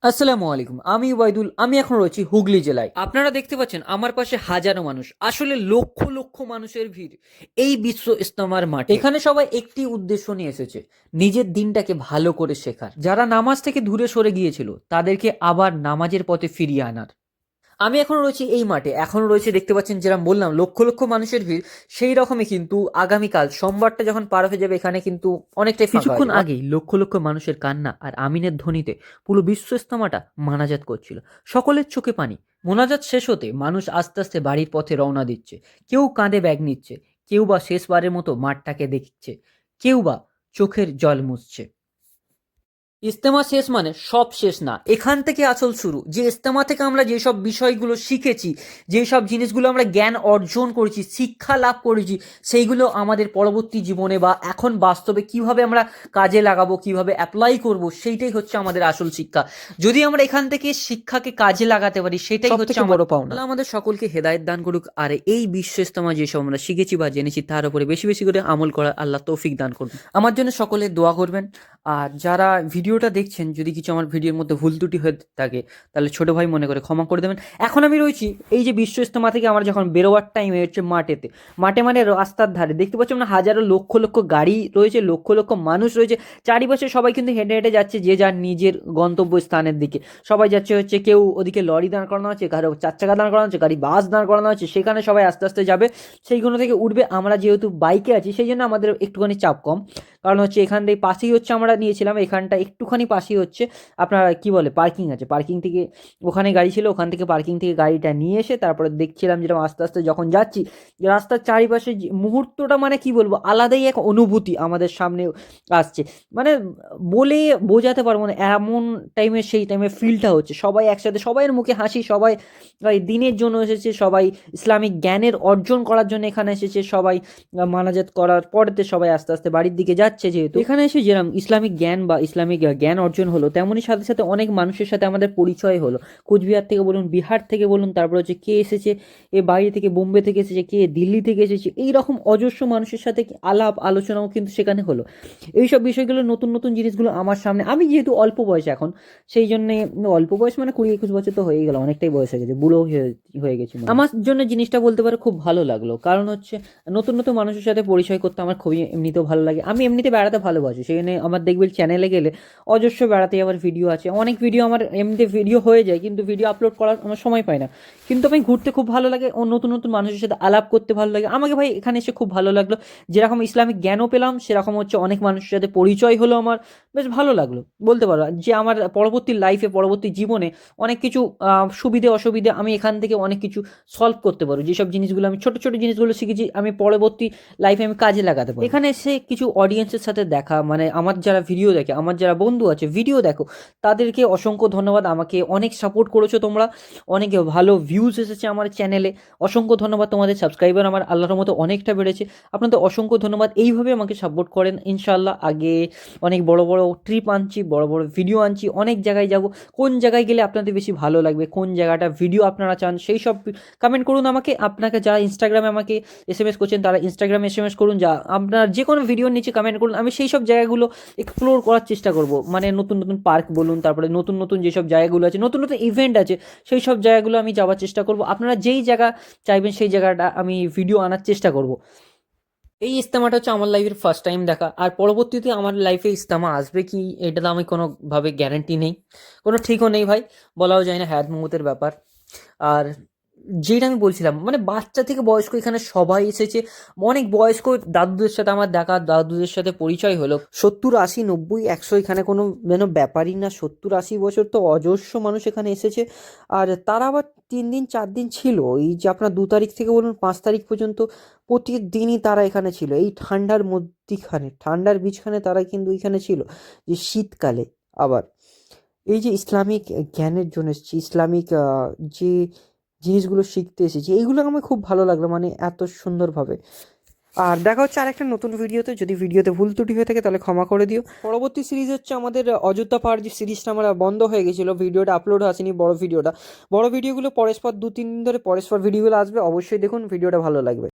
আসসালামু আলাইকুম, আমি ওয়াইদুল। আমি এখন রয়েছি হুগলি জেলায়। আপনারা দেখতে পাচ্ছেন আমার পাশে হাজারো মানুষ, আসলে লক্ষ লক্ষ মানুষের ভিড় এই বিশ্ব ইস্তেমার মাঠে। এখানে সবাই একটি উদ্দেশ্য নিয়ে এসেছে, নিজের দিনটাকে ভালো করে শেখার। যারা নামাজ থেকে দূরে সরে গিয়েছিল তাদেরকে আবার নামাজের পথে ফিরিয়ে আনার। আমি এখন রয়েছি এই মাঠে, এখন রয়েছে দেখতে পাচ্ছেন যেরকম বললাম লক্ষ লক্ষ মানুষের ভিড়। সেই রকমই কিন্তু আগামীকাল সোমবারটা যখন পার হয়ে যাবে এখানে কিন্তু অনেকটাই কিছুক্ষণ আগেই লক্ষ লক্ষ মানুষের কান্না আর আমিনের ধ্বনিতে পুরো বিশ্ব ইস্তেমাটা মানাজাত করছিল। সকলের চোখে পানি। মোনাজাত শেষ হতে মানুষ আস্তে আস্তে বাড়ির পথে রওনা দিচ্ছে। কেউ কাঁধে ব্যাগ নিচ্ছে, কেউ বা শেষবারের মতো মাঠটাকে দেখছে, কেউ বা চোখের জল মুছছে। ইস্তেমা শেষ মানে সব শেষ না, এখান থেকে আসল শুরু। যে ইস্তেমা থেকে আমরা যেসব বিষয়গুলো শিখেছি, যেসব জিনিসগুলো আমরা জ্ঞান অর্জন করেছি, শিক্ষা লাভ করেছি, সেইগুলো আমাদের পরবর্তী জীবনে বা এখন বাস্তবে কিভাবে আমরা কাজে লাগাবো, কিভাবে অ্যাপ্লাই করব, সেইটাই হচ্ছে আমাদের আসল শিক্ষা। যদি আমরা এখান থেকে শিক্ষাকে কাজে লাগাতে পারি সেটাই হচ্ছে বড় পাওনা। আল্লাহ আমাদের সকলকে হেদায়েত দান করুক, আর এই বিশ্ব ইস্তেমা যেসব আমরা শিখেছি বা জেনেছি তার উপরে বেশি বেশি করে আমল করার আল্লাহ তৌফিক দান করুন। আমার জন্য সকলে দোয়া করবেন। আর যারা ভিডিওটা দেখছেন, যদি কিছু আমার ভিডিওর মধ্যে ভুল ত্রুটি হয়ে থাকে তাহলে ছোট ভাই মনে করে ক্ষমা করে দেবেন। এখন আমি রয়েছি এই যে বিশ্ব ইস্তেমা থেকে আমার যখন বেরোয়ার টাইমে হচ্ছে মাঠেতে, মাঠে মানে রাস্তার ধারে দেখতে পাচ্ছি না হাজারো লক্ষ লক্ষ গাড়ি রয়েছে, লক্ষ লক্ষ মানুষ রয়েছে চারিপাশে। সবাই কিন্তু হেঁটে হেঁটে যাচ্ছে যে যার নিজের গন্তব্য স্থানের দিকে। সবাই যাচ্ছে হচ্ছে, কেউ ওদিকে লরি দাঁড় করানো আছে, কারো চার চাকা দাঁড় করানো আছে, গাড়ি বাস দাঁড় করানো আছে, সেখানে সবাই আস্তে আস্তে যাবে, সেইগুলো থেকে উঠবে। আমরা যেহেতু বাইকে আছি সেই জন্য আমাদের একটুখানি চাপ কম, কারণ হচ্ছে এখান থেকে পাশেই হচ্ছে আমরা নিয়েছিলাম, এখানটা একটুখানি পাশেই হচ্ছে আপনার কি বলে পার্কিং আছে, পার্কিং থেকে ওখানে গাড়ি ছিল, ওখান থেকে পার্কিং থেকে গাড়িটা নিয়ে এসে তারপরে দেখছিলাম যেরকম আস্তে আস্তে যখন যাচ্ছি রাস্তার চারিপাশে মুহূর্তটা মানে কি বলবো আলাদাই এক অনুভূতি আমাদের সামনে আসছে। মানে বলে বোঝাতে পারবো না এমন টাইমে, সেই টাইমে ফিলটা হচ্ছে সবাই একসাথে, সবাইয়ের মুখে হাসি, সবাই দিনের জন্য এসেছে, সবাই ইসলামিক জ্ঞানের অর্জন করার জন্য এখানে এসেছে, সবাই মানাজাত করার পরেতে সবাই আস্তে আস্তে বাড়ির দিকে যাচ্ছে। যেহেতু এখানে এসে যেরকম ইসলামিক জ্ঞান বা ইসলামিক জ্ঞান অর্জন হলো, তেমনই সাথে সাথে অনেক মানুষের সাথে আমাদের পরিচয় হলো। কোচবিহার থেকে বলুন, বিহার থেকে বলুন, তারপর হচ্ছে কে এসেছে এ বাইরে থেকে, বোম্বে থেকে এসেছে, কে দিল্লি থেকে এসেছে, এই রকম অজস্র মানুষের সাথে আলাপ আলোচনাও কিন্তু সেখানে হলো। এইসব বিষয়গুলো নতুন নতুন জিনিসগুলো আমার সামনে, আমি যেহেতু অল্প বয়স এখন, সেই জন্যে অল্প বয়স মানে 20-21 বছর তো হয়েই গেল, অনেকটাই বয়স হয়ে গেছে, বুড়ো হয়ে গেছি। আমার জন্য জিনিসটা বলতে পারে খুব ভালো লাগলো, কারণ হচ্ছে নতুন নতুন মানুষের সাথে পরিচয় করতে আমার খুবই এমনিতেও ভালো লাগে। আমি এমনিতে বেড়াতে ভালোবাসি, সেখানে আমার দেখবেন চ্যানেলে গেলে অজস্র বেড়াতে যাওয়ার ভিডিও আছে, অনেক ভিডিও আমার এমনিতে ভিডিও হয়ে যায় কিন্তু ভিডিও আপলোড করার আমার সময় পাই না। কিন্তু আমি ঘুরতে খুব ভালো লাগে ও নতুন নতুন মানুষের সাথে আলাপ করতে ভালো লাগে। আমাকে ভাই এখানে এসে খুব ভালো লাগলো, যেরকম ইসলামিক জ্ঞানও পেলাম সেরকম হচ্ছে অনেক মানুষের সাথে পরিচয় হলো আমার, বেশ ভালো লাগলো। বলতে পারো যে আমার পরবর্তী লাইফে, পরবর্তী জীবনে অনেক কিছু সুবিধে অসুবিধে আমি এখান থেকে অনেক কিছু সলভ করতে পারবো। যেসব জিনিসগুলো আমি ছোট ছোট জিনিসগুলো শিখেছি আমি পরবর্তী লাইফে আমি কাজে লাগাতে পারবো। এখানে এসে কিছু অডিয়েন্সের সাথে দেখা, মানে আমার যারা ভিডিও দেখে, আমার যারা বন্ধু আছে ভিডিও দেখো, তাদেরকে অসংখ্য ধন্যবাদ। আমাকে অনেক সাপোর্ট করেছো তোমরা, অনেক ভালো ভিউজ এসেছে আমার চ্যানেলে, অসংখ্য ধন্যবাদ। তোমাদের সাবস্ক্রাইবার আমার আল্লাহর মতো অনেকটা বেড়েছে, আপনাদের অসংখ্য ধন্যবাদ। এইভাবে আমাকে সাপোর্ট করেন ইনশাল্লাহ। আগে অনেক বড় বড় ট্রিপ আনছি, বড় বড় ভিডিও আনছি, অনেক জায়গায় যাব। কোন জায়গায় গেলে আপনাদের বেশি ভালো লাগবে, কোন জায়গাটা ভিডিও আপনারা চান, সেই সব কমেন্ট করুন আমাকে। আপনাকে যারা ইনস্টাগ্রামে আমাকে এসএমএস করছেন তারা ইনস্টাগ্রামে এসএমএস করুন, যা আপনার যে কোনো ভিডিওর নিচে কমেন্ট করুন, আমি সেই সব জায়গাগুলো এক্সপ্লোর করার চেষ্টা করব। মানে নতুন নতুন পার্ক বলুন, তারপরে নতুন নতুন যেসব জায়গাগুলো আছে, নতুন নতুন ইভেন্ট আছে, সেই সব জায়গাগুলো আমি যাওয়ার চেষ্টা করব। আপনারা যেই জায়গা চাইবেন সেই জায়গাটা আমি ভিডিও আনার চেষ্টা করব। এই ইস্তেমাটা হচ্ছে আমার লাইফের ফার্স্ট টাইম দেখা, আর পরবর্তীতে আমার লাইফে ইস্তেমা আসবে কি এটা তো আমি কোনোভাবে গ্যারান্টি নেই, কোনো ঠিকও নেই ভাই, বলাও যায় না, হায়াত মৌতের ব্যাপার। আর যেটা আমি বলছিলাম, মানে বাচ্চা থেকে বয়স্ক এখানে সবাই এসেছে। অনেক বয়স্ক দাদুদের সাথে আমার দেখা, দাদুদের সাথে পরিচয় হলো। 70, 80, 90, 100 এখানে কোনো যেন ব্যাপারই না। 70-80 বছর তো অজস্র মানুষ এখানে এসেছে। আর তারা আবার 3 দিন 4 দিন ছিল, এই যে আপনার 2 তারিখ থেকে বলুন 5 তারিখ পর্যন্ত প্রতিদিনই তারা এখানে ছিল। এই ঠান্ডার মধ্যিখানে, ঠান্ডার বীজখানে তারা কিন্তু এখানে ছিল, যে শীতকালে আবার এই যে ইসলামিক জ্ঞানের জন্য এসেছি, ইসলামিক যে জিনিসগুলো শিখতে এসেছি, এইগুলো আমার খুব ভালো লাগলো, মানে এত সুন্দরভাবে। আর দেখা হচ্ছে আরেকটা নতুন ভিডিওতে। যদি ভিডিওতে ভুল ত্রুটি হয়ে থাকে তাহলে ক্ষমা করে দিও। পরবর্তী সিরিজ হচ্ছে আমাদের অযোধ্যা পাহাড়, যে সিরিজটা আমার বন্ধ হয়ে গেছিলো, ভিডিওটা আপলোড আসেনি, বড় ভিডিওটা। বড় ভিডিওগুলো পরস্পর 2-3 দিন ধরে পরস্পর ভিডিওগুলো আসবে, অবশ্যই দেখুন, ভিডিওটা ভালো লাগবে।